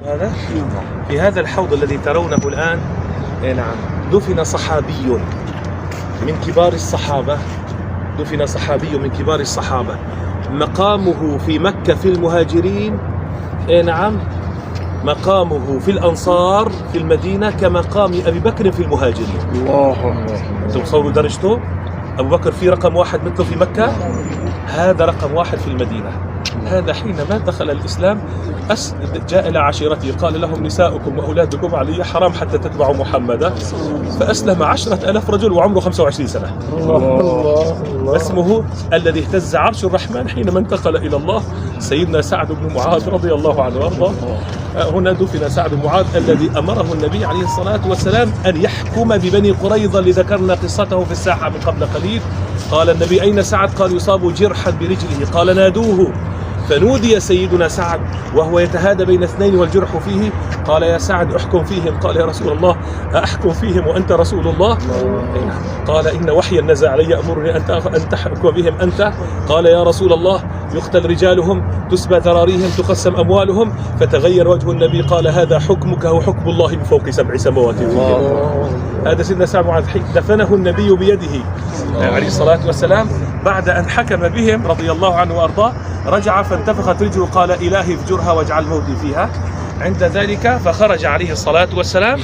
هذا في هذا الحوض الذي ترونه الآن نعم دفن صحابي من كبار الصحابة. دفن صحابي من كبار الصحابة مقامه في مكة في المهاجرين نعم مقامه في الأنصار في المدينة كمقام أبي بكر في المهاجرين. الله أكبر. تصوروا درجته؟ أبو بكر في رقم واحد مثله في مكة، هذا رقم واحد في المدينة. هذا حينما دخل الإسلام جاء إلى عشيرته قال لهم نساؤكم وأولادكم علي حرام حتى تتبعوا محمدا، فأسلم 10,000 رجل وعمره 25 سنة. اسمه الذي اهتز عرش الرحمن حينما انتقل إلى الله سيدنا سعد بن معاذ رضي الله عنه وارضاه. هنا دفن سعد بن معاذ الذي أمره النبي عليه الصلاة والسلام أن يحكم ببني قريظة اللي ذكرنا قصته في الساحة من قبل قليل. قال النبي أين سعد؟ قال يصاب جرحا برجله. قال نادوه، فنودي سيدنا سعد وهو يتهادى بين اثنين والجرح فيه. قال يا سعد احكم فيهم. قال يا رسول الله أحكم فيهم وأنت رسول الله؟ قال إن وحيا نزل علي يأمرني أن تحكم بهم أنت. قال يا رسول الله يقتل رجالهم تسبى ذراريهم تقسم أموالهم. فتغير وجه النبي قال هذا حكمك وحكم الله من فوق 7 سماوات. هذا سيدنا سعد معاذ دفنه النبي بيده عليه الصلاة والسلام بعد أن حكم بهم رضي الله عنه وأرضاه. رجع فانتفخت رجله قال إلهي افجرها واجعل موتي فيها. عند ذلك فخرج عليه الصلاة والسلام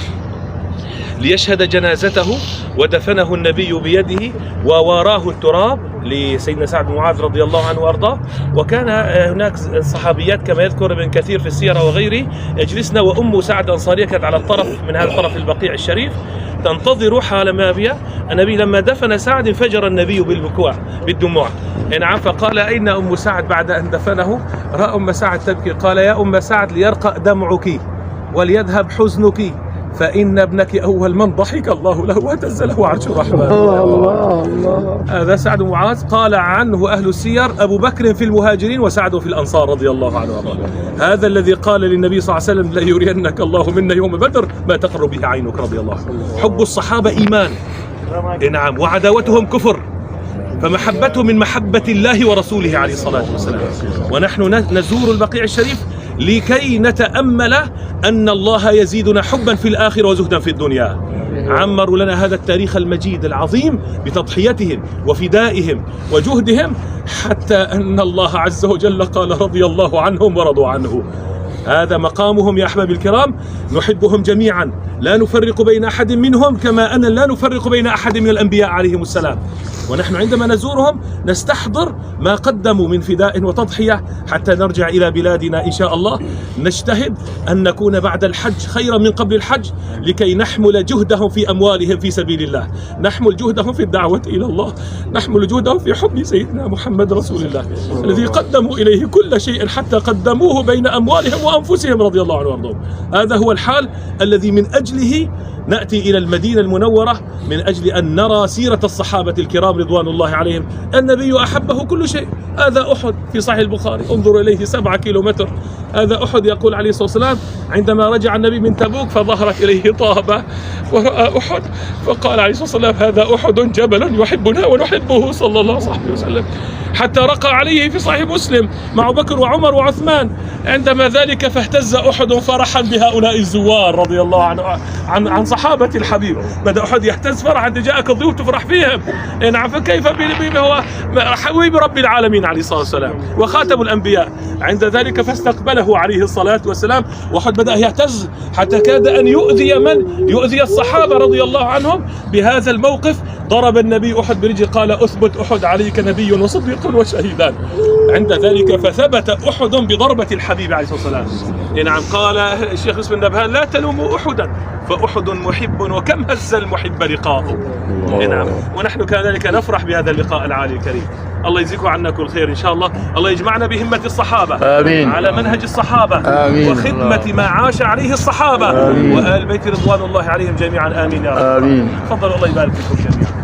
ليشهد جنازته ودفنه النبي بيده وواراه التراب لسيدنا سعد بن معاذ رضي الله عنه وارضاه. وكان هناك صحابيات كما يذكر ابن كثير في السيرة وغيره يجلسن، وأم سعد أنصارية كانت على الطرف من هذا الطرف البقيع الشريف تنتظر حال ما بها. النبي لما دفن سعد انفجر النبي بالدموع نعم. فقال أين أم سعد بعد أن دفنه؟ رأى أم سعد تبكي. قال يا أم سعد ليرقى دمعك وليذهب حزنك فإن ابنك أول من ضحك الله له واهتز له عرش الرحمن. هذا سعد بن معاذ قال عنه أهل السير أبو بكر في المهاجرين وسعد في الأنصار رضي الله عنه وارضاه. هذا الذي قال للنبي صلى الله عليه وسلم لا يرينك الله منا يوم بدر ما تقر به عينك رضي الله عنه. حب الصحابة إيمان نعم وعداوتهم كفر، فمحبته من محبة الله ورسوله عليه الصلاة والسلام. ونحن نزور البقيع الشريف لكي نتأمل أن الله يزيدنا حبا في الآخرة وزهدا في الدنيا. عمروا لنا هذا التاريخ المجيد العظيم بتضحيتهم وفدائهم وجهدهم حتى أن الله عز وجل قال رضي الله عنهم ورضوا عنه. هذا مقامهم يا أحبابي الكرام. نحبهم جميعا لا نفرق بين أحد منهم كما أن لا نفرق بين أحد من الأنبياء عليهم السلام. ونحن عندما نزورهم نستحضر ما قدموا من فداء وتضحية حتى نرجع إلى بلادنا إن شاء الله. نجتهد أن نكون بعد الحج خيرا من قبل الحج لكي نحمل جهدهم في أموالهم في سبيل الله، نحمل جهدهم في الدعوة إلى الله، نحمل جهدهم في حب سيدنا محمد رسول الله الذي قدموا إليه كل شيء حتى قدموه بين أموالهم وأنفسهم رضي الله عنهم وارضاهم. هذا هو الحال الذي من أجله نأتي إلى المدينة المنورة، من أجل أن نرى سيرة الصحابة الكرام رضوان الله عليهم. النبي أحبه كل شيء. هذا أحد في صحيح البخاري انظر إليه 7 كيلومتر. هذا أحد يقول عليه الصلاة والسلام عندما رجع النبي من تبوك فظهرت إليه طابة ورأى أحد فقال عليه الصلاة والسلام هذا أحد جبل يحبنا ونحبه صلى الله عليه وسلم. حتى رقى عليه في صحيح مسلم مع بكر وعمر وعثمان. عندما ذلك فاهتز أحد فرحا بهؤلاء الزوار رضي الله عن صحابة الحبيب. بدأ أحد يهتز فرحا جاءك الضيوف تفرح فيهم نعم. فكيف هو حبيب رب العالمين عليه الصلاة والسلام وخاتم الأنبياء. عند ذلك فاستقبله عليه الصلاة والسلام. وأحد بدأ يهتز حتى كاد أن يؤذي الصحابة رضي الله عنهم. بهذا الموقف ضرب النبي أحد برجل قال أثبت أحد عليك نبي وصديق وشهيدان. عند ذلك فثبت أحد بضربة الحبيب عليه الصلاة والسلام نعم. قال الشيخ اسم النبهان لا تلوموا أحدا فأحد محب وكم هز المحب لقاؤه نعم. ونحن كذلك نفرح بهذا اللقاء العالي الكريم. الله يجزيكم عنا كل خير إن شاء الله. الله يجمعنا بهمة الصحابة آمين. على منهج الصحابة آمين. وخدمة ما عاش عليه الصحابة آمين. وآل بيت رضوان الله عليهم جميعا آمين يا رب. آمين. تفضلوا الله يبارك فيكم جميعا.